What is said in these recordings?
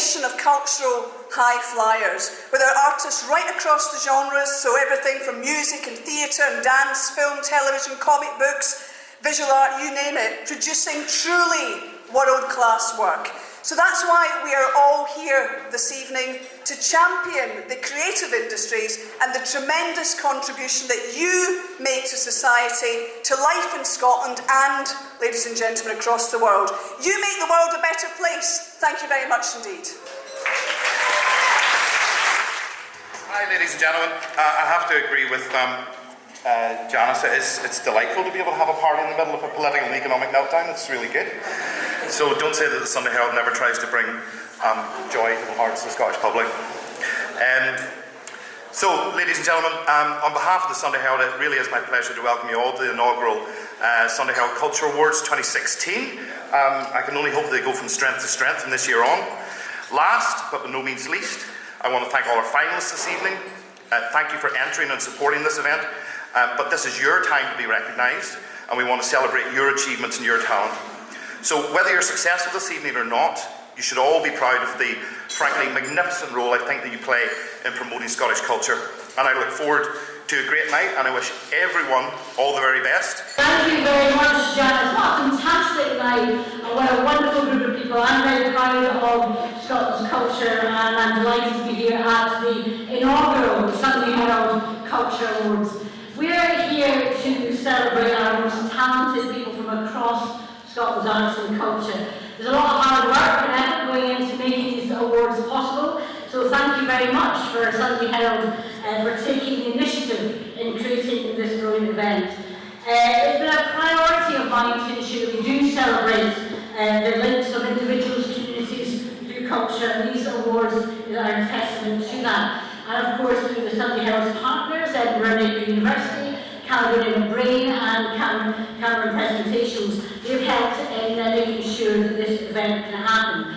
nation of cultural high flyers, with our artists right across the genres, so everything from music and theatre and dance, film, television, comic books, visual art, you name it, producing truly world-class work. So that's why we are all here this evening to champion the creative industries and the tremendous contribution that you make to society, to life in Scotland and, ladies and gentlemen, across the world. You make the world a better place. Thank you very much indeed. Hi, ladies and gentlemen. I have to agree with Janice. It's delightful to be able to have a party in the middle of a political and economic meltdown. It's really good. So don't say that the Sunday Herald never tries to bring joy to the hearts of the Scottish public. So, ladies and gentlemen, on behalf of the Sunday Herald, it really is my pleasure to welcome you all to the inaugural Sunday Herald Culture Awards 2016. I can only hope they go from strength to strength from this year on. Last, but by no means least, I want to thank all our finalists this evening. Thank you for entering and supporting this event. But this is your time to be recognised, and we want to celebrate your achievements and your talent. So whether you're successful this evening or not, you should all be proud of the, frankly, magnificent role I think that you play in promoting Scottish culture. And I look forward to a great night, and I wish everyone all the very best. Thank you very much, Janice. What a fantastic night, and what a wonderful group of people. I'm very proud of Scotland's culture, and I'm delighted to be here at the inaugural Sunday Herald Culture Awards. We're here to celebrate our most talented people from across Scotland's arts and culture. There's a lot of hard work and effort going into making these awards possible, so thank you very much for Sunday Herald for taking the initiative in creating this brilliant event. It's been a priority of mine to ensure that we do celebrate the links of individuals, communities through culture, and these awards are a testament to that. And of course through the Sunday Herald's partners, Edinburgh University, Caledonian Brain and Cameron Presentations, they've helped in making sure that this event can happen.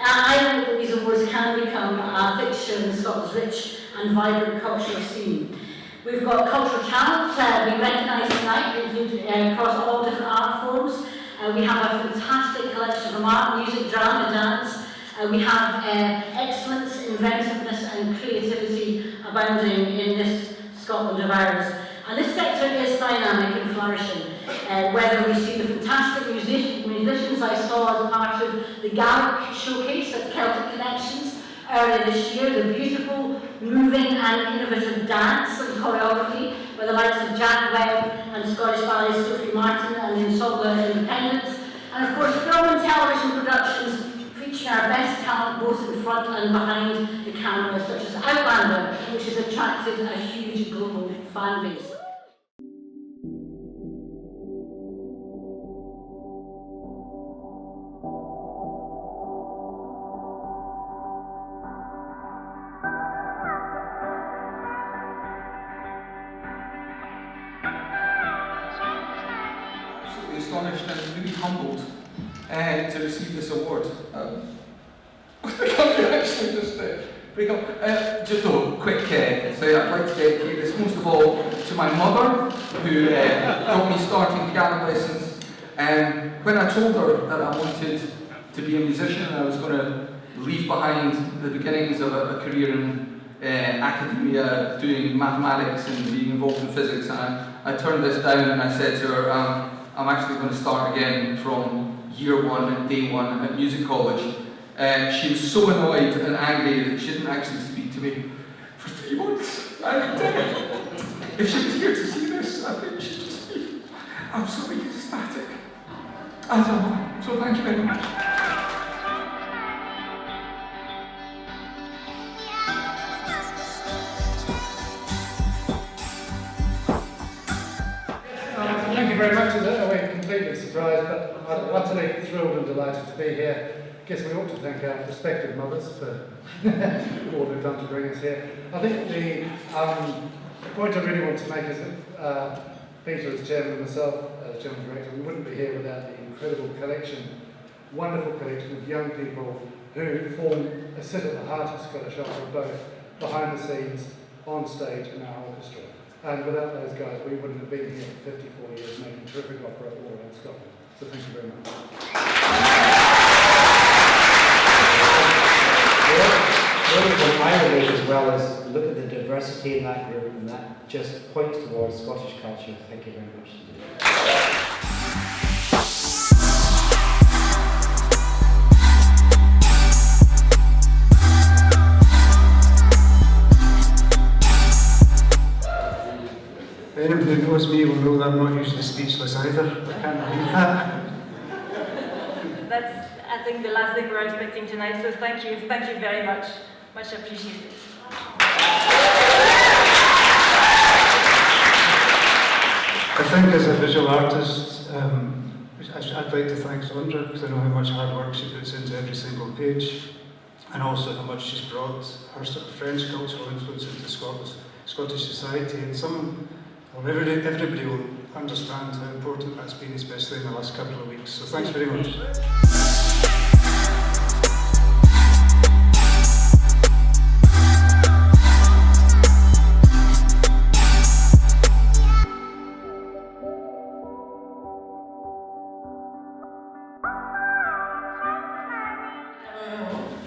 I hope that these awards can become a fixture in Scotland's rich and vibrant cultural scene. We've got cultural talent being recognised tonight, including across all different art forms. We have a fantastic collection from art, music, drama, dance. We have excellence, inventiveness and creativity abounding in this Scotland of ours. And this sector is dynamic and flourishing. Whether we see the fantastic musicians I saw as part of the Gaelic showcase at Celtic Connections earlier this year, the beautiful, moving and innovative dance and choreography by the likes of Jack Webb and Scottish Ballet's Sophie Martin and Ensemble Independence, and of course film and television productions featuring our best talent both in front and behind the camera, such as Outlander, which has attracted a huge global fan base. Absolutely astonished and really humbled to receive this award. I can't actually just break up. Just a quick so I'd like to dedicate this most of all to my mother, who got me starting piano lessons. When I told her that I wanted to be a musician and I was going to leave behind the beginnings of a career in academia, doing mathematics and being involved in physics, and I turned this down and I said to her, I'm actually going to start again from year one and day one at music college. She was so annoyed and angry that she didn't actually speak to me for 3 months. And if she was here to see this, I think she'd just be absolutely ecstatic. As am I. So thank you very much. Thank you very much. We're completely surprised, but I'm utterly thrilled and delighted to be here. I guess we ought to thank our prospective mothers for all they've done to bring us here. I think the point I really want to make is that Peter as chairman and myself as general director, we wouldn't be here without the incredible collection, wonderful collection of young people who sit at the heart of Scottish opera, both behind the scenes, on stage, and our orchestra. And without those guys, we wouldn't have been here for 54 years making terrific opera all around Scotland. So thank you very much. What I relate as well is look at the diversity in that group, and that just points towards Scottish culture. Thank you very much. Anybody who knows me will know that I'm not usually speechless either. I can't believe that. That's, I think, the last thing we're expecting tonight, so thank you very much. Much appreciated. I think as a visual artist, I'd like to thank Sondra because I know how much hard work she puts into every single page, and also how much she's brought her sort of French cultural influence into Scottish society, and everybody will understand how important that's been, especially in the last couple of weeks. So thanks very much.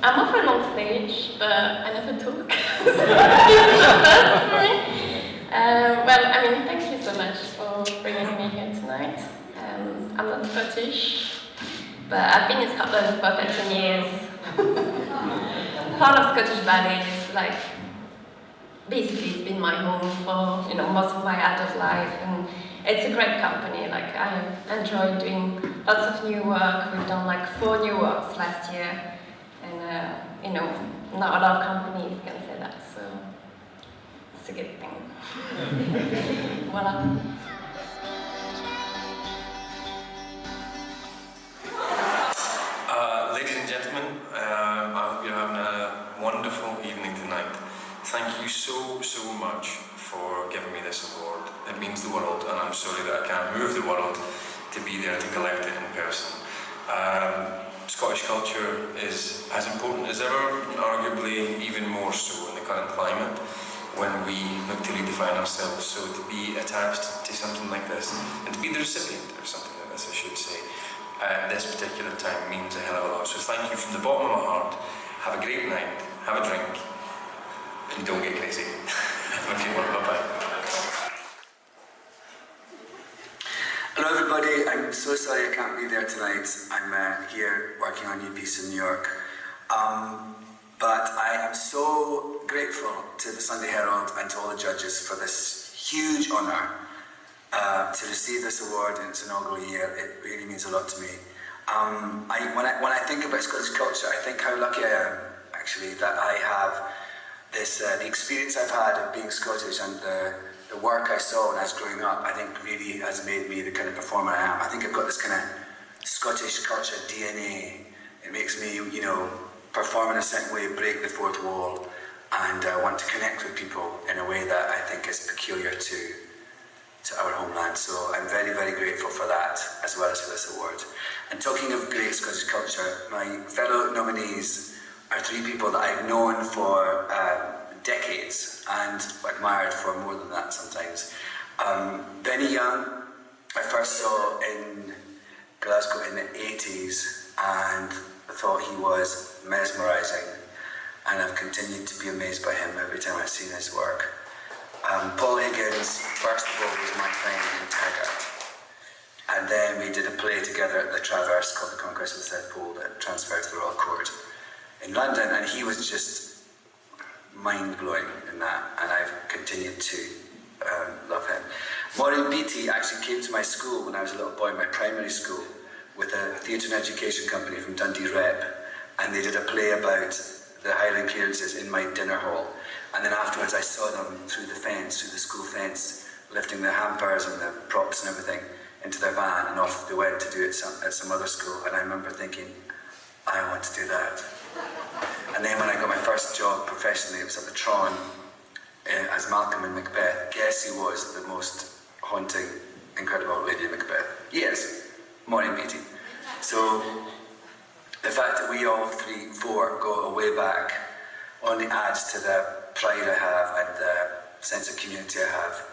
I'm often on stage, but I never talk. So this is the first for me. Well, I mean, thank you so much for bringing me here tonight. I'm not Scottish, but I've been in Scotland for 13 years. Part of Scottish ballet is like, basically it's been my home for most of my adult life, and it's a great company. Like, I enjoy doing lots of new work. We've done like 4 new works last year. And, not a lot of companies can say that, so it's a good thing. Voila. Ladies and gentlemen, I hope you're having a wonderful evening tonight. Thank you so much for giving me this award. It means the world, and I'm sorry that I can't move the world to be there to collect it in person. Scottish culture is as important as ever, arguably even more so in the current climate when we look to redefine ourselves. So to be attached to something like this, and to be the recipient of something like this, I should say, at this particular time means a hell of a lot. So thank you from the bottom of my heart. Have a great night, have a drink, and don't get crazy. Okay, bye-bye. Hello everybody, I'm so sorry I can't be there tonight. I'm here working on a new piece in New York. But I am so grateful to the Sunday Herald and to all the judges for this huge honour to receive this award in its inaugural year. It really means a lot to me. When I think about Scottish culture, I think how lucky I am, actually, that I have this, the experience I've had of being Scottish and the work I saw when I was growing up, I think really has made me the kind of performer I am. I think I've got this kind of Scottish culture DNA. It makes me, perform in a certain way, break the fourth wall, and want to connect with people in a way that I think is peculiar to our homeland. So I'm very, very grateful for that, as well as for this award. And talking of great Scottish culture, my fellow nominees are 3 people that I've known for decades and admired for more than that sometimes. Benny Young, I first saw in Glasgow in the 80s and I thought he was mesmerising, and I've continued to be amazed by him every time I've seen his work. Paul Higgins, first of all, was my friend in Taggart, and then we did a play together at the Traverse called The Conquest of the South Pole that transferred to the Royal Court in London, and he was just mind-blowing in that, and I've continued to love him. Maureen Beattie actually came to my school when I was a little boy in my primary school with a theatre and education company from Dundee Rep, and they did a play about the Highland clearances in my dinner hall, and then afterwards I saw them through the fence, through the school fence, lifting the hampers and the props and everything into their van, and off they went to do it at some other school, and I remember thinking, I want to do that. And then when I got my first job professionally, it was at the Tron as Malcolm in Macbeth. Guess who was the most haunting, incredible Lady Macbeth? Yes, Maureen Beattie. So the fact that we all 4 go way back only adds to the pride I have and the sense of community I have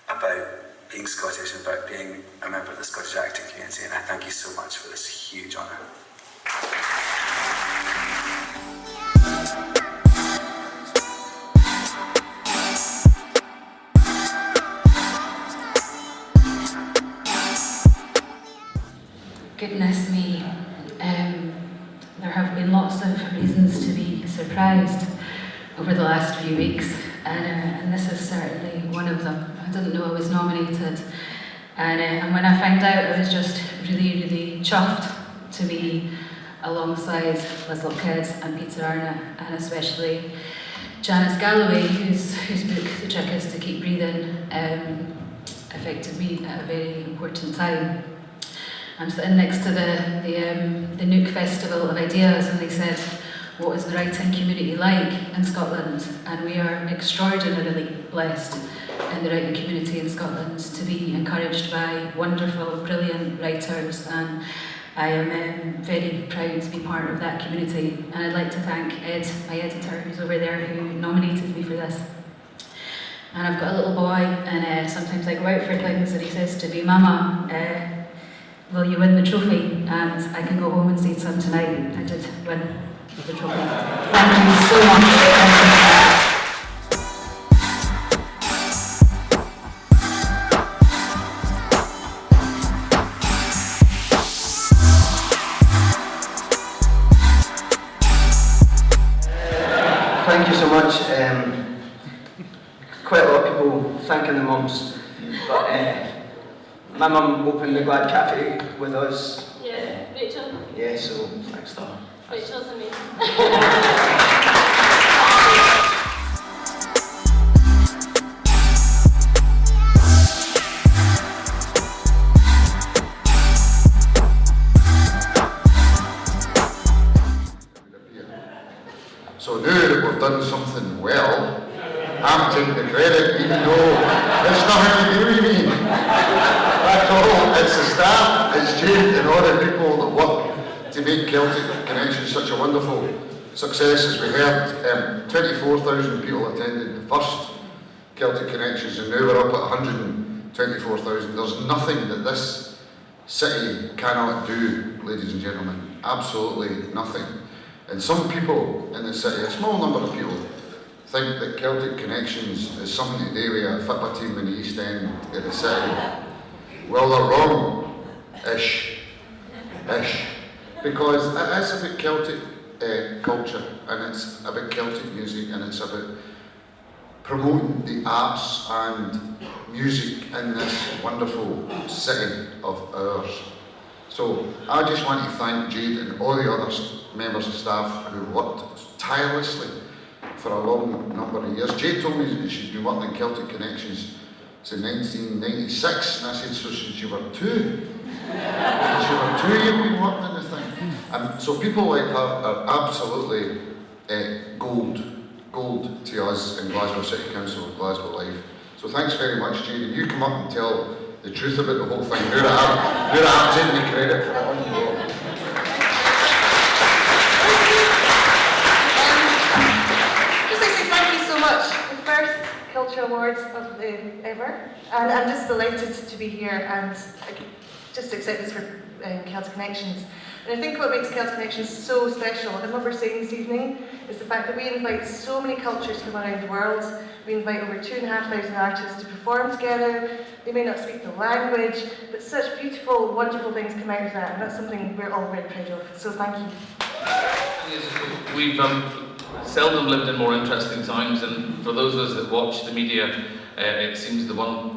about being Scottish and about being a member of the Scottish acting community, and I thank you so much for this huge honour. over the last few weeks, and this is certainly one of them. I didn't know I was nominated, and when I found out, I was just really chuffed to be alongside Liz Kidd and Peter Arnott, and especially Janice Galloway, whose book The Trick Is to Keep Breathing affected me at a very important time. I'm sitting next to the Nook Festival of Ideas, and they said, what is the writing community like in Scotland? And we are extraordinarily blessed in the writing community in Scotland to be encouraged by wonderful, brilliant writers, and I am very proud to be part of that community. And I'd like to thank Ed, my editor, who's over there, who nominated me for this. And I've got a little boy, and sometimes I go out for things, and he says to me, Mama, will you win the trophy? And I can go home and say to him tonight, I did win the trophy. Thank you so much. Thank you so much. Quite a lot of people thanking the mums, but my mum opened the Glad Cafe with us. Yeah, Rachel. Yeah, so thanks to her. Rachel's amazing. So now that we've done something well, I'm taking the credit, even though it's nothing to do with me. That's all. It's the staff, it's Jade, and all the people that work to make Celtic Connections such a wonderful success. As we heard, 24,000 people attended the first Celtic Connections, and now we're up at 124,000. There's nothing that this city cannot do, ladies and gentlemen. Absolutely nothing. And some people in the city, a small number of people, think that Celtic Connections is something to do with a football team in the East End of the city. Well, they're wrong-ish. Because it is about Celtic culture, and it's about Celtic music, and it's about promoting the arts and music in this wonderful city of ours. So I just want to thank Jade and all the other members of staff who worked tirelessly for a long number of years. Jade told me that she'd been working in Celtic Connections since 1996, and I said, so since you were 2? Since you were 2 you've been working on the thing. And so people like her are absolutely gold to us in Glasgow City Council and Glasgow Live. So thanks very much, Jade, and you come up and tell the truth about the whole thing. Now that I'm taking the credit for it on you all. Just like to say thank you so much. The first Culture Awards of the ever, and I'm just delighted to be here and just accept this for Celtic Connections. And I think what makes Celtic Connections so special, and what we're saying this evening, is the fact that we invite so many cultures from around the world. We invite over 2,500 artists to perform together. They may not speak the language, but such beautiful, wonderful things come out of that, and that's something we're all very proud of. So thank you. We've seldom lived in more interesting times, and for those of us that watch the media, it seems the one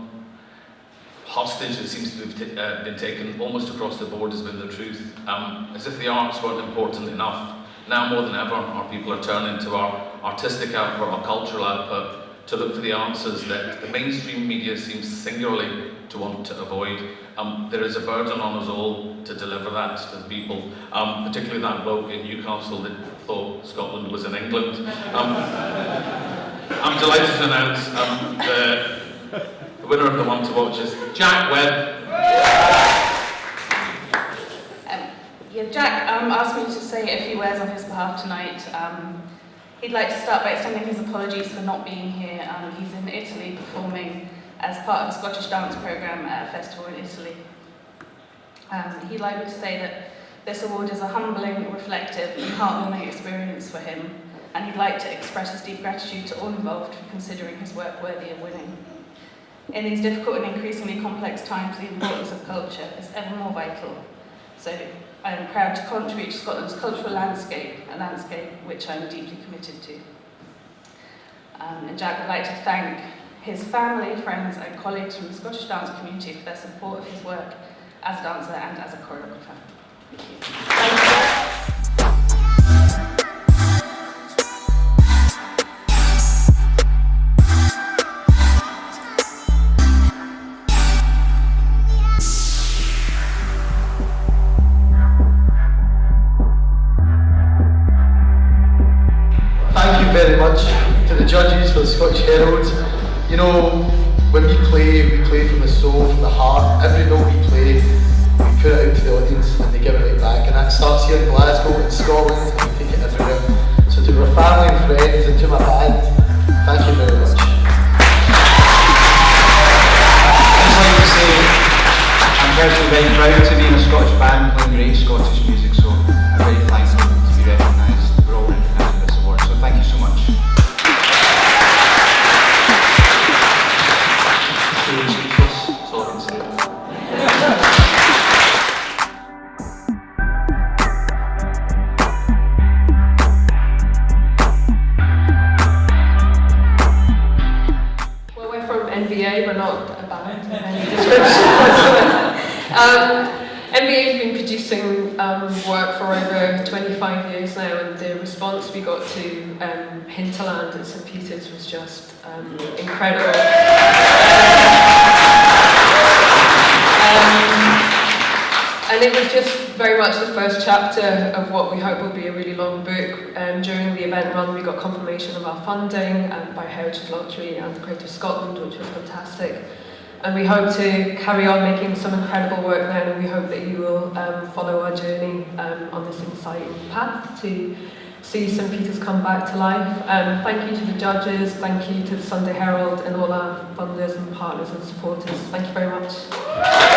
hostage that seems to have been taken almost across the board has been the truth. As if the arts weren't important enough. Now more than ever, our people are turning to our artistic output, our cultural output, to look for the answers that the mainstream media seems singularly to want to avoid. There is a burden on us all to deliver that to the people, particularly that bloke in Newcastle that thought Scotland was in England. I'm delighted to announce the winner of the one to watch is Jack Webb. Jack asked me to say a few words on his behalf tonight. He'd like to start by extending his apologies for not being here. He's in Italy performing as part of the Scottish dance programme at a festival in Italy. He'd like me to say that this award is a humbling, reflective and heartwarming experience for him, and he'd like to express his deep gratitude to all involved for considering his work worthy of winning. In these difficult and increasingly complex times, the importance of culture is ever more vital. So I am proud to contribute to Scotland's cultural landscape, a landscape which I am deeply committed to. And Jack would like to thank his family, friends and colleagues from the Scottish dance community for their support of his work as a dancer and as a choreographer. Thank you. Thank you very much to the judges for the Scottish Herald. You know, when we play from the soul, from the heart. Every note we play, we put it out to the audience and they give it right back. And that starts here in Glasgow, in Scotland, and we take it everywhere. So to my family and friends and to my band, thank you very much. I'd just like to say, I'm personally very proud to be in a Scottish band playing great Scottish music, so I'm very thankful to be recognised. We're all recognised with this award, so thank you so much. That's all I can say. Well, we're from NVA, we're not a band in any description whatsoever. NVA has been producing work for over 25 years now, and the response we got to Hinterland at St Peter's was just incredible. And it was just very much the first chapter of what we hope will be a really long book. During the event run, we got confirmation of our funding by Heritage Lottery and Creative Scotland, which was fantastic. And we hope to carry on making some incredible work now, and we hope that you will follow our journey on this exciting path to see St Peter's come back to life. Thank you to the judges, thank you to the Sunday Herald and all our funders and partners and supporters. Thank you very much.